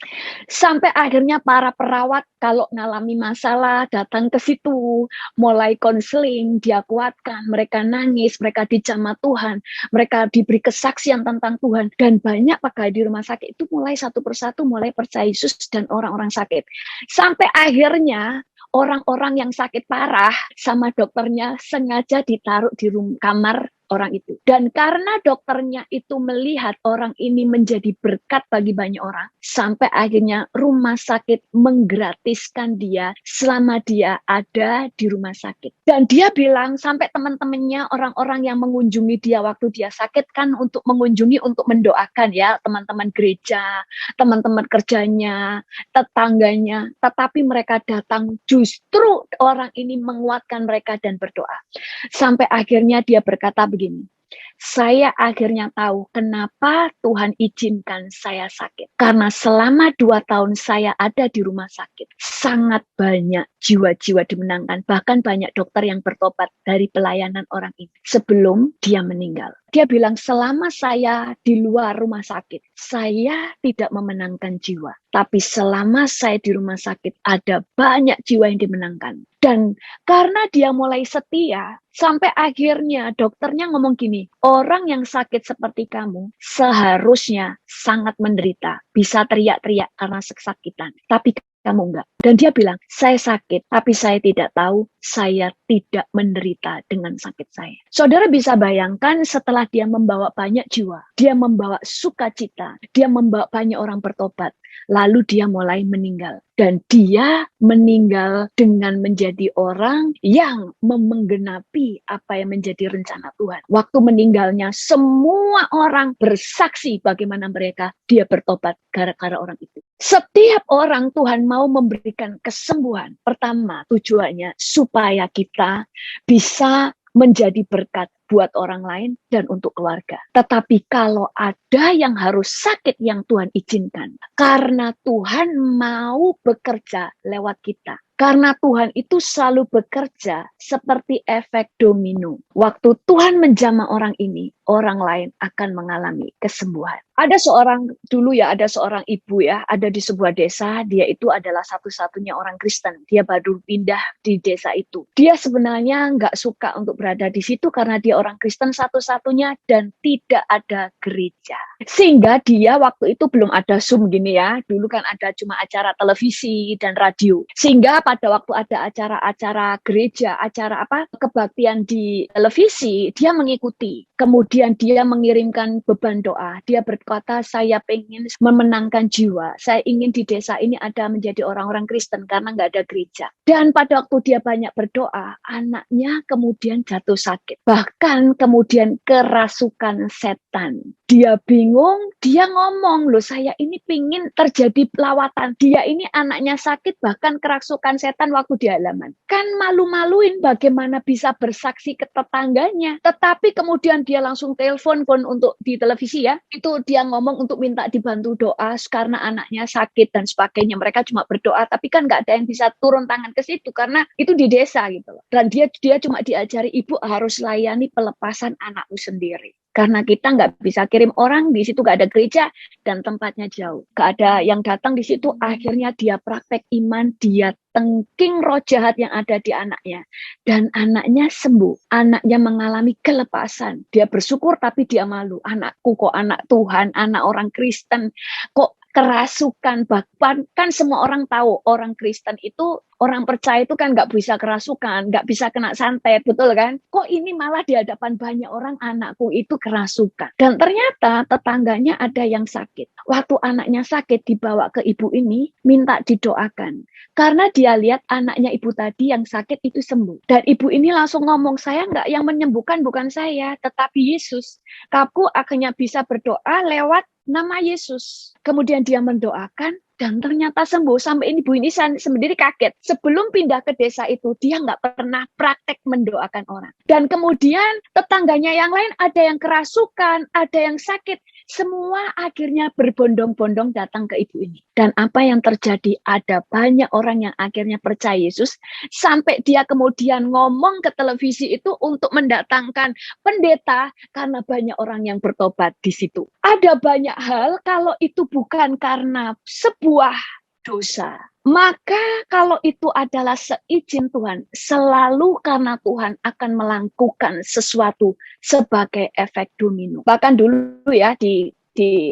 S1: Sampai akhirnya para perawat kalau ngalami masalah datang ke situ, mulai konseling, dia kuatkan, mereka nangis, mereka dijamah Tuhan, mereka diberi kesaksian tentang Tuhan, dan banyak pegawai di rumah sakit itu mulai satu persatu mulai percaya Yesus dan orang-orang sakit. Sampai akhirnya orang-orang yang sakit parah sama dokternya sengaja ditaruh di kamar orang itu. Dan karena dokternya itu melihat orang ini menjadi berkat bagi banyak orang, sampai akhirnya rumah sakit menggratiskan dia selama dia ada di rumah sakit. Dan dia bilang sampai teman-temannya, orang-orang yang mengunjungi dia waktu dia sakit kan untuk mengunjungi, untuk mendoakan ya, teman-teman gereja, teman-teman kerjanya, tetangganya. Tetapi mereka datang justru orang ini menguatkan mereka dan berdoa. Sampai akhirnya dia berkata begini, saya akhirnya tahu kenapa Tuhan izinkan saya sakit. Karena selama 2 tahun saya ada di rumah sakit, sangat banyak jiwa-jiwa dimenangkan. Bahkan banyak dokter yang bertobat dari pelayanan orang ini sebelum dia meninggal. Dia bilang, selama saya di luar rumah sakit, saya tidak memenangkan jiwa. Tapi selama saya di rumah sakit, ada banyak jiwa yang dimenangkan. Dan karena dia mulai setia, sampai akhirnya dokternya ngomong gini, Orang yang sakit seperti kamu seharusnya sangat menderita, bisa teriak-teriak karena kesakitan. Tapi kamu enggak. Dan dia bilang, saya sakit, tapi saya tidak tahu saya tidak menderita dengan sakit saya. Saudara bisa bayangkan setelah dia membawa banyak jiwa, dia membawa sukacita, dia membawa banyak orang bertobat, lalu dia mulai meninggal. Dan dia meninggal dengan menjadi orang yang menggenapi apa yang menjadi rencana Tuhan. Waktu meninggalnya, semua orang bersaksi bagaimana dia bertobat gara-gara orang itu. Setiap orang Tuhan mau memberikan kesembuhan. Pertama, tujuannya supaya kita bisa menjadi berkat buat orang lain dan untuk keluarga. Tetapi kalau ada yang harus sakit yang Tuhan izinkan, karena Tuhan mau bekerja lewat kita. Karena Tuhan itu selalu bekerja seperti efek domino. Waktu Tuhan menjamah orang ini, orang lain akan mengalami kesembuhan. Ada seorang ibu ya, ada di sebuah desa, dia itu adalah satu-satunya orang Kristen. Dia baru pindah di desa itu. Dia sebenarnya nggak suka untuk berada di situ karena dia orang Kristen satu-satunya dan tidak ada gereja. Sehingga dia waktu itu belum ada Zoom gini ya, dulu kan ada cuma acara televisi dan radio. Sehingga pada waktu ada acara-acara gereja, acara kebaktian di televisi, dia mengikuti. Kemudian dia mengirimkan beban doa. Dia berkata, saya ingin memenangkan jiwa. Saya ingin di desa ini ada menjadi orang-orang Kristen karena nggak ada gereja. Dan pada waktu dia banyak berdoa, anaknya kemudian jatuh sakit. Bahkan kemudian kerasukan setan. Dia bingung, dia ngomong, loh saya ini pingin terjadi pelawatan. Dia ini anaknya sakit, bahkan kerasukan setan waktu di halaman. Kan malu-maluin bagaimana bisa bersaksi ke tetangganya. Tetapi kemudian dia langsung telepon untuk di televisi ya. Itu dia ngomong untuk minta dibantu doa karena anaknya sakit dan sebagainya. Mereka cuma berdoa, tapi kan nggak ada yang bisa turun tangan ke situ karena itu di desa gitu loh. Dan dia cuma diajari, ibu harus layani pelepasan anakmu sendiri. Karena kita nggak bisa kirim orang, di situ nggak ada gereja, dan tempatnya jauh. Nggak ada yang datang di situ, akhirnya dia praktek iman, dia tengking roh jahat yang ada di anaknya. Dan anaknya sembuh, anaknya mengalami kelepasan. Dia bersyukur tapi dia malu. Anakku kok anak Tuhan, anak orang Kristen, kok kerasukan. Bahkan kan semua orang tahu orang Kristen itu, orang percaya itu kan nggak bisa kerasukan, nggak bisa kena santet, betul kan? Kok ini malah di hadapan banyak orang anakku itu kerasukan. Dan ternyata tetangganya ada yang sakit. Waktu anaknya sakit dibawa ke ibu ini, minta didoakan. Karena dia lihat anaknya ibu tadi yang sakit itu sembuh. Dan ibu ini langsung ngomong, saya nggak yang menyembuhkan bukan saya, tetapi Yesus. Kamu akhirnya bisa berdoa lewat nama Yesus. Kemudian dia mendoakan dan ternyata sembuh. Sampai ibu ini sendiri kaget. Sebelum pindah ke desa itu, dia nggak pernah praktek mendoakan orang. Dan kemudian tetangganya yang lain ada yang kerasukan, ada yang sakit. Semua akhirnya berbondong-bondong datang ke ibu ini. Dan apa yang terjadi? Ada banyak orang yang akhirnya percaya Yesus. Sampai dia kemudian ngomong ke televisi itu untuk mendatangkan pendeta karena banyak orang yang bertobat di situ. Ada banyak hal kalau itu bukan karena sebuah dosa. Maka kalau itu adalah seizin Tuhan, selalu karena Tuhan akan melakukan sesuatu sebagai efek domino. Bahkan dulu ya di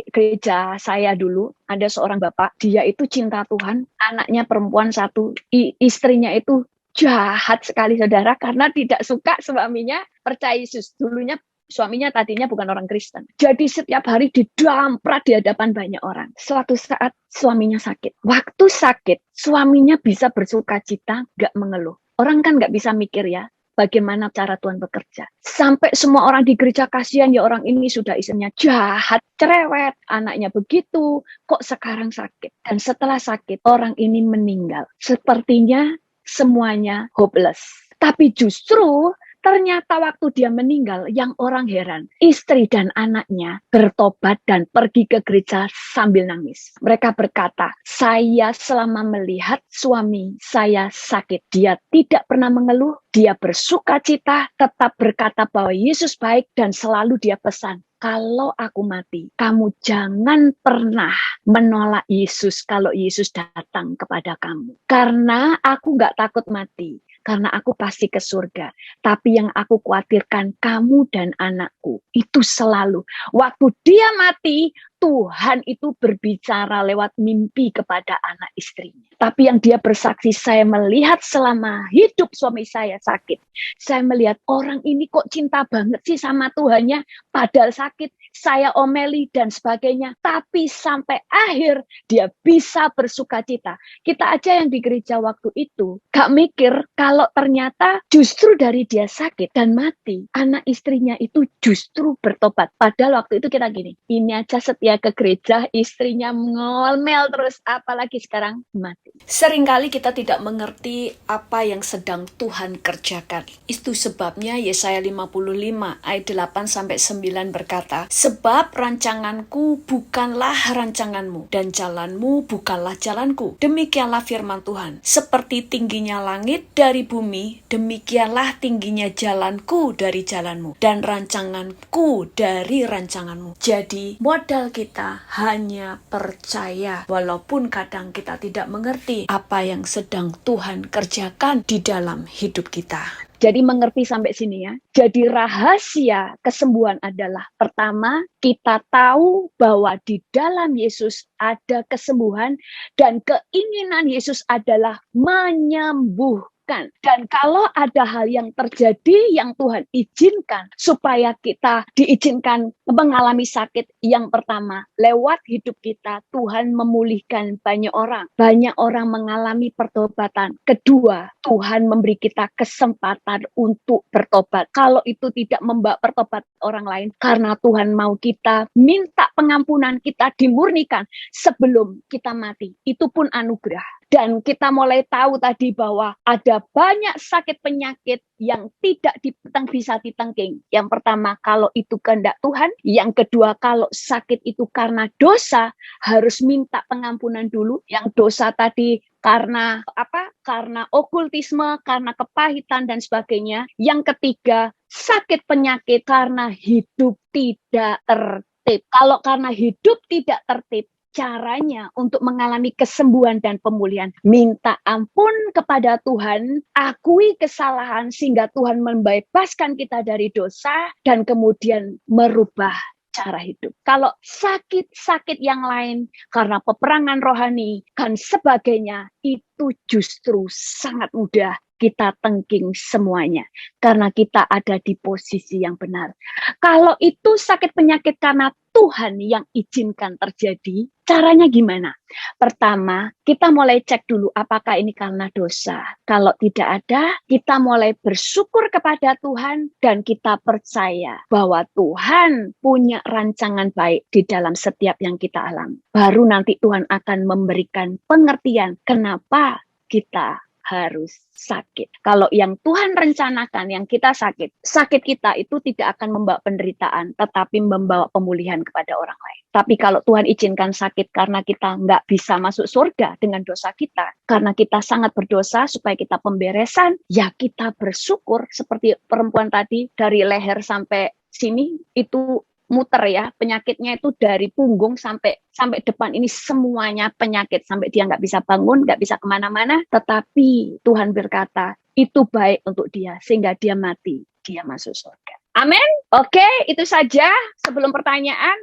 S1: gereja saya dulu, ada seorang bapak, dia itu cinta Tuhan, anaknya perempuan satu, istrinya itu jahat sekali saudara, karena tidak suka suaminya percaya Yesus. Dulunya suaminya tadinya bukan orang Kristen. Jadi setiap hari didamprat di hadapan banyak orang. Suatu saat suaminya sakit. Waktu sakit, suaminya bisa bersukacita, gak mengeluh. Orang kan gak bisa mikir ya, bagaimana cara Tuhan bekerja. Sampai semua orang di gereja kasihan, ya orang ini sudah istrinya jahat, cerewet, anaknya begitu, kok sekarang sakit. Dan setelah sakit, orang ini meninggal. Sepertinya semuanya hopeless. Tapi justru ternyata waktu dia meninggal, yang orang heran, istri dan anaknya bertobat dan pergi ke gereja sambil nangis. Mereka berkata, saya selama melihat suami saya sakit, dia tidak pernah mengeluh, dia bersukacita, tetap berkata bahwa Yesus baik dan selalu dia pesan, kalau aku mati, kamu jangan pernah menolak Yesus kalau Yesus datang kepada kamu. Karena aku nggak takut mati. karena aku pasti ke surga. Tapi yang aku khawatirkan kamu dan anakku. Itu selalu. Waktu dia mati, Tuhan itu berbicara lewat mimpi kepada anak istrinya. Tapi yang dia bersaksi, saya melihat selama hidup suami saya sakit. Saya melihat orang ini kok cinta banget sih sama Tuhannya, padahal sakit. Saya omeli dan sebagainya. Tapi sampai akhir dia bisa bersuka cita. Kita aja yang di gereja waktu itu gak mikir kalau ternyata justru dari dia sakit dan mati, anak istrinya itu justru bertobat. Padahal waktu itu kita gini, ini aja setia ke gereja, istrinya ngomel terus, apalagi sekarang mati.
S2: Seringkali kita tidak mengerti apa yang sedang Tuhan kerjakan. Itu sebabnya Yesaya 55 ayat 8-9 berkata, sebab rancanganku bukanlah rancanganmu, dan jalanmu bukanlah jalanku. Demikianlah firman Tuhan. Seperti tingginya langit dari bumi, demikianlah tingginya jalanku dari jalanmu, dan rancanganku dari rancanganmu. Jadi modal kita hanya percaya, walaupun kadang kita tidak mengerti apa yang sedang Tuhan kerjakan di dalam hidup kita.
S1: Jadi mengerti sampai sini ya. Jadi rahasia kesembuhan adalah pertama, kita tahu bahwa di dalam Yesus ada kesembuhan dan keinginan Yesus adalah menyembuhkan. Dan kalau ada hal yang terjadi yang Tuhan izinkan supaya kita diizinkan mengalami sakit, yang pertama, lewat hidup kita Tuhan memulihkan banyak orang. Banyak orang mengalami pertobatan. Kedua, Tuhan memberi kita kesempatan untuk bertobat. Kalau itu tidak membawa pertobat orang lain, karena Tuhan mau kita minta pengampunan, kita dimurnikan sebelum kita mati. Itu pun anugerah. Dan kita mulai tahu tadi bahwa ada banyak sakit penyakit yang tidak bisa ditengking. Yang pertama, kalau itu kehendak Tuhan. Yang kedua, kalau sakit itu karena dosa, harus minta pengampunan dulu. Yang dosa tadi karena apa? Karena okultisme, karena kepahitan dan sebagainya. Yang ketiga, sakit penyakit karena hidup tidak tertib. Kalau karena hidup tidak tertib, caranya untuk mengalami kesembuhan dan pemulihan, minta ampun kepada Tuhan, akui kesalahan sehingga Tuhan membebaskan kita dari dosa dan kemudian merubah cara hidup. Kalau sakit-sakit yang lain karena peperangan rohani dan sebagainya, itu justru sangat mudah kita tengking semuanya karena kita ada di posisi yang benar. Kalau itu sakit penyakit karena Tuhan yang izinkan terjadi, caranya gimana? Pertama, kita mulai cek dulu apakah ini karena dosa. Kalau tidak ada, kita mulai bersyukur kepada Tuhan dan kita percaya bahwa Tuhan punya rancangan baik di dalam setiap yang kita alami. Baru nanti Tuhan akan memberikan pengertian kenapa kita harus sakit. Kalau yang Tuhan rencanakan, yang kita sakit kita itu tidak akan membawa penderitaan, tetapi membawa pemulihan kepada orang lain. Tapi kalau Tuhan izinkan sakit karena kita nggak bisa masuk surga dengan dosa kita, karena kita sangat berdosa supaya kita pemberesan, ya kita bersyukur seperti perempuan tadi dari leher sampai sini itu muter ya, penyakitnya itu dari punggung sampai depan ini semuanya penyakit, sampai dia nggak bisa bangun, nggak bisa kemana-mana, tetapi Tuhan berkata itu baik untuk dia sehingga dia mati, dia masuk surga. Amin. Oke, itu saja sebelum pertanyaan.